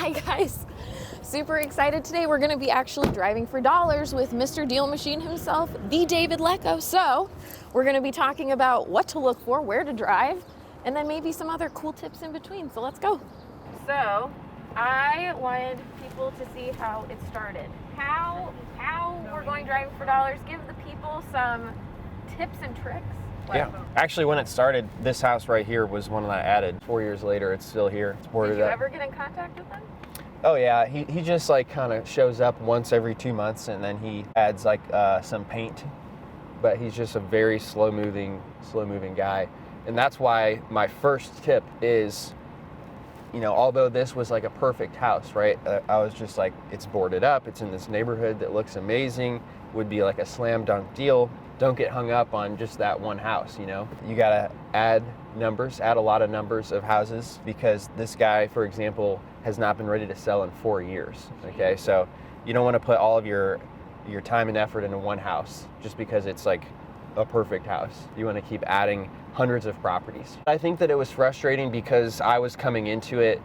Hi guys, super excited today. We're gonna be actually driving for dollars with Mr. Deal Machine himself, the David Lecko. So we're gonna be talking about what to look for, where to drive, and then maybe some other cool tips in between. So let's go. So I wanted people to see how it started. How we're going driving for dollars. Give the people some tips and tricks. Yeah, actually when it started, this house right here was one that I added. 4 years later, it's still here. It's boarded up. Did you ever get in contact with them? Oh yeah, he just like kind of shows up once every 2 months and then he adds like some paint. But he's just a very slow moving guy. And that's why my first tip is, although this was like a perfect house, right? I was just like, it's boarded up, it's in this neighborhood that looks amazing, would be like a slam dunk deal. Don't get hung up on just that one house, You gotta add a lot of numbers of houses, because this guy, for example, has not been ready to sell in 4 years, okay? So you don't wanna put all of your time and effort into one house just because it's like a perfect house. You wanna keep adding hundreds of properties. I think that it was frustrating because I was coming into it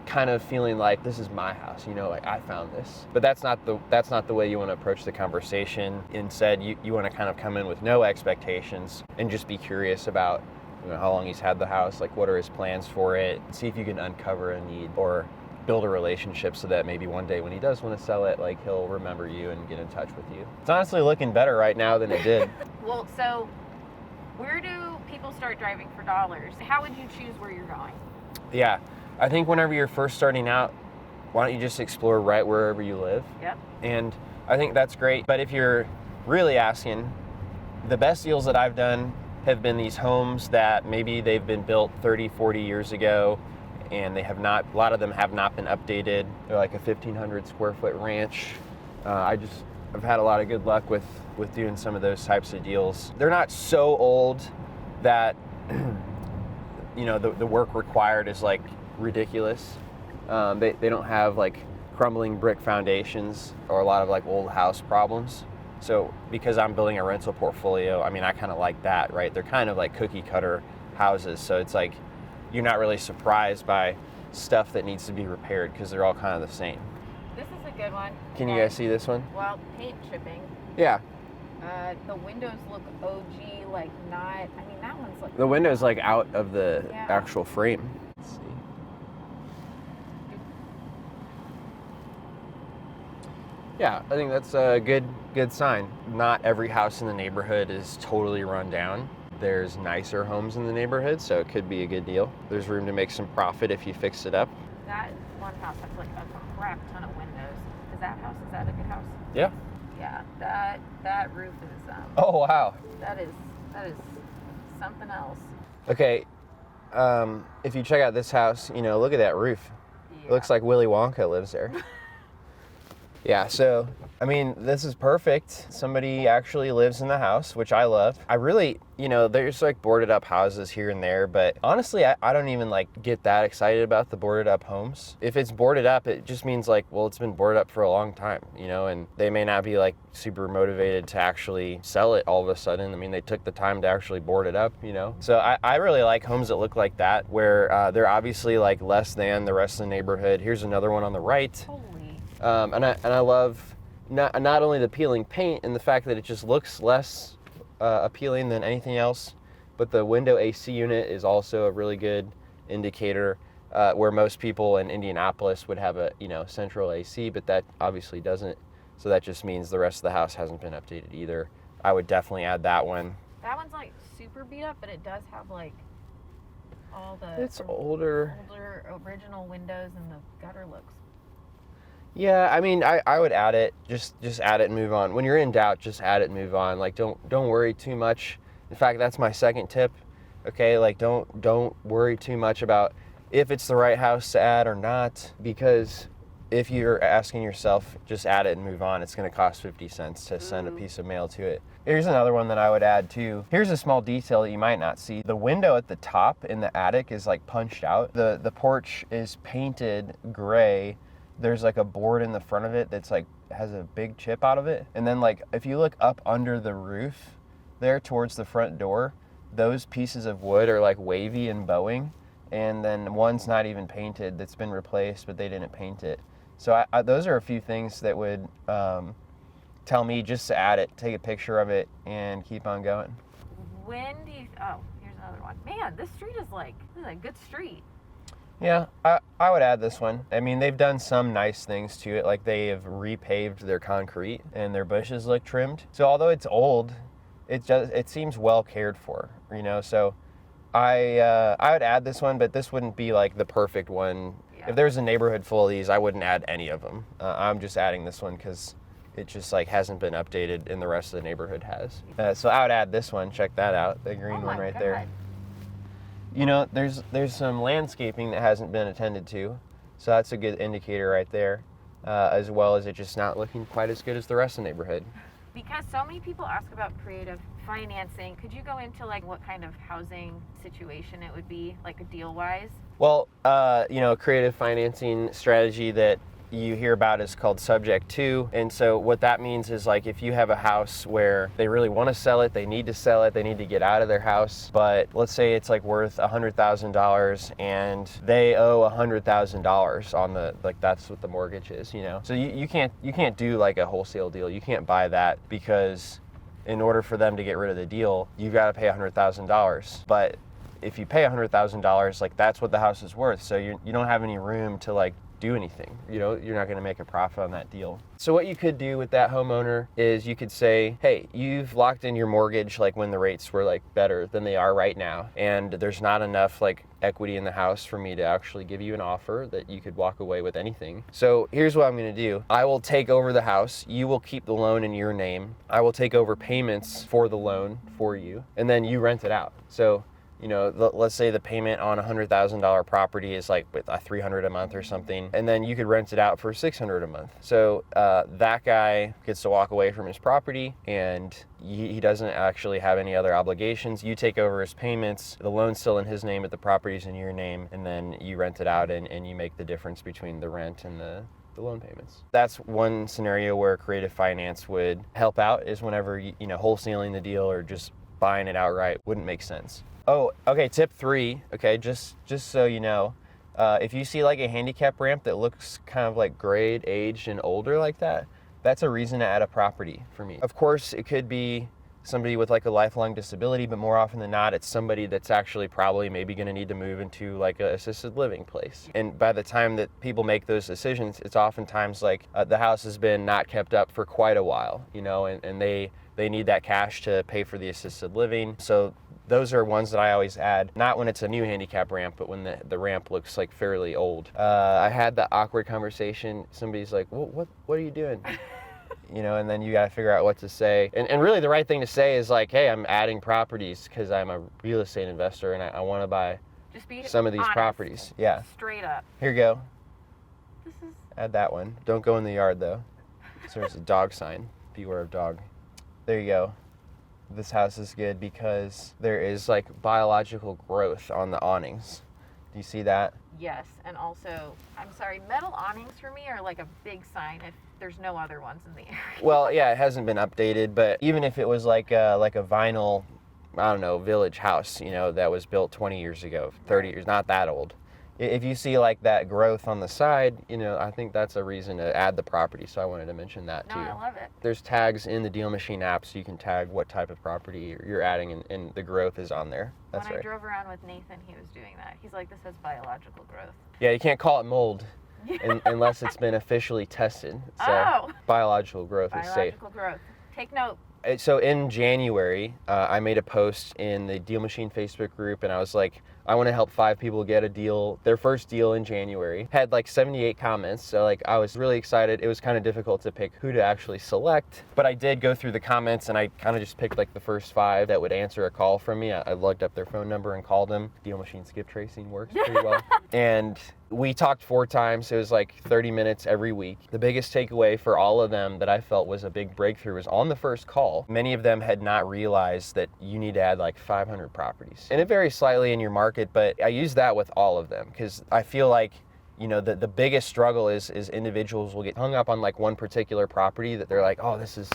kind of feeling like this is my house, like I found this. But that's not the way you want to approach the conversation. Instead, you want to kind of come in with no expectations and just be curious about how long he's had the house, like what are his plans for it, see if you can uncover a need or build a relationship so that maybe one day when he does want to sell it, like he'll remember you and get in touch with you. It's honestly looking better right now than it did. Well, so where do people start driving for dollars? How would you choose where you're going? Yeah. I think whenever you're first starting out, why don't you just explore right wherever you live? Yep. And I think that's great. But if you're really asking, the best deals that I've done have been these homes that maybe they've been built 30, 40 years ago, and a lot of them have not been updated. They're like a 1,500 square foot ranch. I've had a lot of good luck with doing some of those types of deals. They're not so old that, the work required is like ridiculous. They don't have like crumbling brick foundations or a lot of like old house problems. So because I'm building a rental portfolio, I kind of like that, right? They're kind of like cookie cutter houses. So it's like you're not really surprised by stuff that needs to be repaired because they're all kind of the same. This is a good one. Can you guys see this one? Well, paint chipping. Yeah. The windows look OG, like not, that one's like... The window's like out of the actual frame. Let's see. Yeah, I think that's a good sign. Not every house in the neighborhood is totally run down. There's nicer homes in the neighborhood, so it could be a good deal. There's room to make some profit if you fix it up. That one house has like a crap ton of windows. Is that a good house? Yeah. Yeah, that roof is Oh wow. That is something else. Okay, if you check out this house, look at that roof. Yeah. It looks like Willy Wonka lives there. Yeah, so, this is perfect. Somebody actually lives in the house, which I love. I really, there's like boarded up houses here and there, but honestly, I don't even like get that excited about the boarded up homes. If it's boarded up, it just means like, well, it's been boarded up for a long time, and they may not be like super motivated to actually sell it all of a sudden. They took the time to actually board it up, So I really like homes that look like that, where they're obviously like less than the rest of the neighborhood. Here's another one on the right. And I love not only the peeling paint and the fact that it just looks less appealing than anything else, but the window AC unit is also a really good indicator, where most people in Indianapolis would have a central AC, but that obviously doesn't. So that just means the rest of the house hasn't been updated either. I would definitely add that one. That one's like super beat up, but it does have like all the older original windows, and the gutter looks. Yeah, I would add it. Just add it and move on. When you're in doubt, just add it and move on. Like don't worry too much. In fact, that's my second tip. Okay, like don't worry too much about if it's the right house to add or not, because if you're asking yourself just add it and move on, it's going to cost 50 cents to send a piece of mail to it. Here's another one that I would add too. Here's a small detail that you might not see. The window at the top in the attic is like punched out. The porch is painted gray. There's like a board in the front of it that's like has a big chip out of it. And then like if you look up under the roof there towards the front door, those pieces of wood are like wavy and bowing. and then one's not even painted that's been replaced, but they didn't paint it. So those are a few things that would tell me just to add it, take a picture of it, and keep on going. When do you, oh, here's another one. Man, this street is a good street. Yeah, I would add this one. I mean, they've done some nice things to it, like they have repaved their concrete and their bushes look trimmed. So although it's old, it seems well cared for, so I would add this one, but this wouldn't be like the perfect one. Yeah. If there's a neighborhood full of these, I wouldn't add any of them. I'm just adding this one because it just like hasn't been updated and the rest of the neighborhood has. So I would add this one. Check that out, the green one right there. There's some landscaping that hasn't been attended to, so that's a good indicator right there, as well as it just not looking quite as good as the rest of the neighborhood. Because so many people ask about creative financing, could you go into like what kind of housing situation it would be, like a deal-wise? Well, creative financing strategy that you hear about is called subject to. And so what that means is like if you have a house where they really want to sell it, they need to sell it, they need to get out of their house, but let's say it's like worth $100,000 and they owe $100,000 on the, like that's what the mortgage is, So you can't do like a wholesale deal. You can't buy that because in order for them to get rid of the deal, you've got to pay $100,000. But if you pay $100,000, like that's what the house is worth. So you don't have any room to like do anything. You're not going to make a profit on that deal. So what you could do with that homeowner is you could say, hey, you've locked in your mortgage like when the rates were like better than they are right now, and there's not enough like equity in the house for me to actually give you an offer that you could walk away with anything. So here's what I'm going to do. I will take over the house. You will keep the loan in your name. I will take over payments for the loan for you, and then you rent it out. So let's say the payment on a $100,000 property is like with $300 a month or something, and then you could rent it out for $600 a month. So that guy gets to walk away from his property, and he doesn't actually have any other obligations. You take over his payments, the loan's still in his name, but the property's in your name, and then you rent it out and you make the difference between the rent and the loan payments. That's one scenario where creative finance would help out, is whenever wholesaling the deal or just buying it outright wouldn't make sense. Oh, okay, tip 3, okay, just so you know, if you see like a handicap ramp that looks kind of like grayed, aged, and older like that, that's a reason to add a property for me. Of course, it could be somebody with like a lifelong disability, but more often than not, it's somebody that's actually probably maybe going to need to move into like an assisted living place. And by the time that people make those decisions, it's oftentimes like the house has been not kept up for quite a while, and they need that cash to pay for the assisted living. So those are ones that I always add, not when it's a new handicap ramp, but when the ramp looks like fairly old. I had the awkward conversation. Somebody's like, well, what are you doing? And then you got to figure out what to say. And really the right thing to say is like, hey, I'm adding properties because I'm a real estate investor and I want to buy some of these properties. Yeah. Straight up. Here you go. Add that one. Don't go in the yard though. So there's a dog sign. Beware of dog. There you go. This house is good because there is like biological growth on the awnings. Do you see that? Yes, and also, I'm sorry, metal awnings for me are like a big sign if there's no other ones in the area. Well, yeah, it hasn't been updated, but even if it was like a vinyl, I don't know, village house, that was built 20 years ago, 30 years, not that old. If you see like that growth on the side, I think that's a reason to add the property. So I wanted to mention that too. No, I love it. There's tags in the DealMachine app, so you can tag what type of property you're adding, and the growth is on there. That's when right. I drove around with Nathan, he was doing that. He's like, this has biological growth. Yeah, you can't call it mold unless it's been officially tested. So biological growth is safe. Biological growth. Take note. So in January, I made a post in the DealMachine Facebook group, and I was like, I want to help 5 people get a deal, their first deal in January. Had like 78 comments, so like I was really excited. It was kind of difficult to pick who to actually select, but I did go through the comments and I kind of just picked like the first 5 that would answer a call from me. I looked up their phone number and called them. DealMachine skip tracing works pretty well. And we talked 4 times. It was like 30 minutes every week. The biggest takeaway for all of them that I felt was a big breakthrough was on the first call. Many of them had not realized that you need to add like 500 properties. And it varies slightly in your market, but I use that with all of them because I feel like you know, the biggest struggle is individuals will get hung up on like one particular property that they're like, oh, this is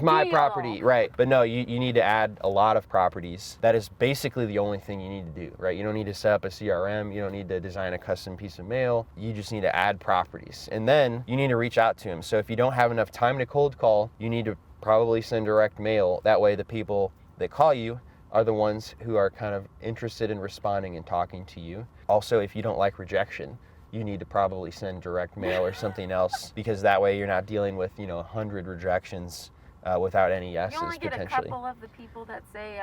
my deal. property, right? But no, you need to add a lot of properties. That is basically the only thing you need to do, right? You don't need to set up a CRM. You don't need to design a custom piece of mail. You just need to add properties. And then you need to reach out to them. So if you don't have enough time to cold call, you need to probably send direct mail. That way the people that call you are the ones who are kind of interested in responding and talking to you. Also, if you don't like rejection, you need to probably send direct mail or something else, because that way you're not dealing with, 100 rejections without any yeses. You only get potentially. a couple of the people that say,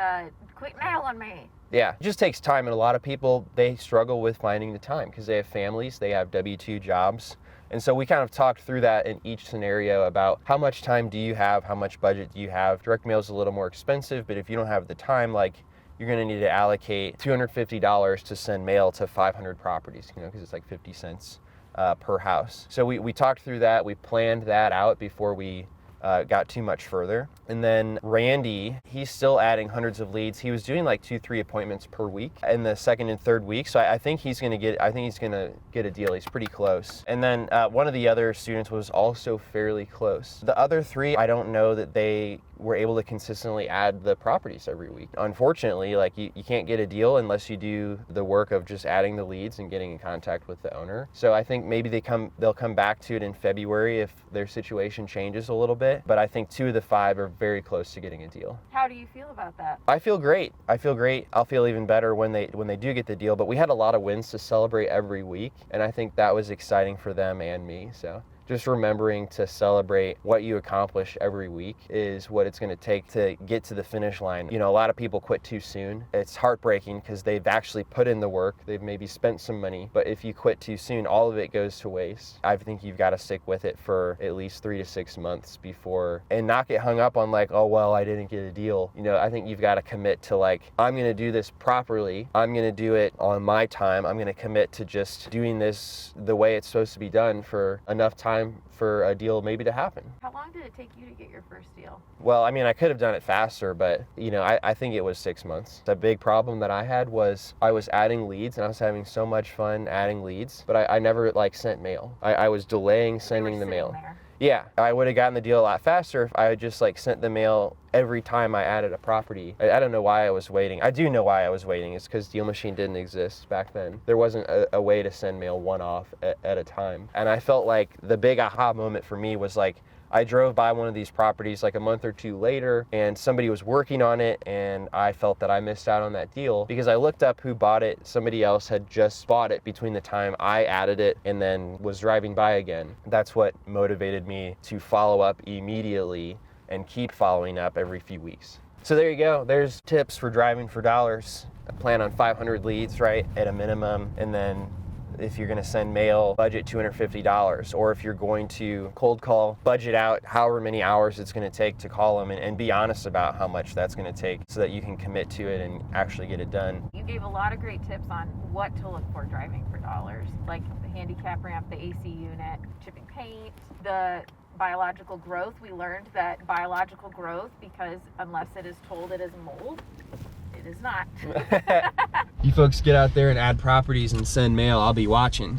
quit mailing me. Yeah, it just takes time, and a lot of people, they struggle with finding the time because they have families, they have W-2 jobs. And so we kind of talked through that in each scenario about how much time do you have, how much budget do you have. Direct mail is a little more expensive, but if you don't have the time, like, you're going to need to allocate $250 to send mail to 500 properties, because it's like 50 cents per house. So we talked through that. We planned that out before we got too much further. And then Randy, he's still adding hundreds of leads. He was doing like 2-3 appointments per week in the second and third week. So I think he's gonna get a deal. He's pretty close. And then one of the other students was also fairly close. The other three, I don't know that they were able to consistently add the properties every week. Unfortunately, like you can't get a deal unless you do the work of just adding the leads and getting in contact with the owner. So I think maybe they'll come back to it in February if their situation changes a little bit. But I think 2 of the 5 are very close to getting a deal. How do you feel about that? I feel great. I'll feel even better when they do get the deal. But we had a lot of wins to celebrate every week, and I think that was exciting for them and me. So just remembering to celebrate what you accomplish every week is what it's going to take to get to the finish line. A lot of people quit too soon. It's heartbreaking because they've actually put in the work. They've maybe spent some money, but if you quit too soon, all of it goes to waste. I think you've got to stick with it for at least 3 to 6 months and not get hung up on like, oh, well, I didn't get a deal. I think you've got to commit to like, I'm going to do this properly. I'm going to do it on my time. I'm going to commit to just doing this the way it's supposed to be done for enough time for a deal maybe to happen. How long did it take you to get your first deal? Well, I mean, I could have done it faster, but I think it was 6 months. The big problem that I had was I was adding leads and I was having so much fun adding leads, but I never sent mail. I was delaying sending the mail. There. Yeah, I would have gotten the deal a lot faster if I had just sent the mail every time I added a property. I don't know why I was waiting. I do know why I was waiting. It's because DealMachine didn't exist back then. There wasn't a way to send mail one-off at a time. And I felt like the big aha moment for me was I drove by one of these properties a month or 2 later, and somebody was working on it, and I felt that I missed out on that deal because I looked up who bought it. Somebody else had just bought it between the time I added it and then was driving by again. That's what motivated me to follow up immediately and keep following up every few weeks. So there you go. There's tips for driving for dollars. Plan on 500 leads, right, at a minimum, and then if you're going to send mail, budget $250. Or if you're going to cold call, budget out however many hours it's going to take to call them and be honest about how much that's going to take so that you can commit to it and actually get it done. You gave a lot of great tips on what to look for driving for dollars, like the handicap ramp, the AC unit, chipping paint, the biological growth. We learned that biological growth, because unless it is told it is mold, it is not. You folks get out there and add properties and send mail. I'll be watching.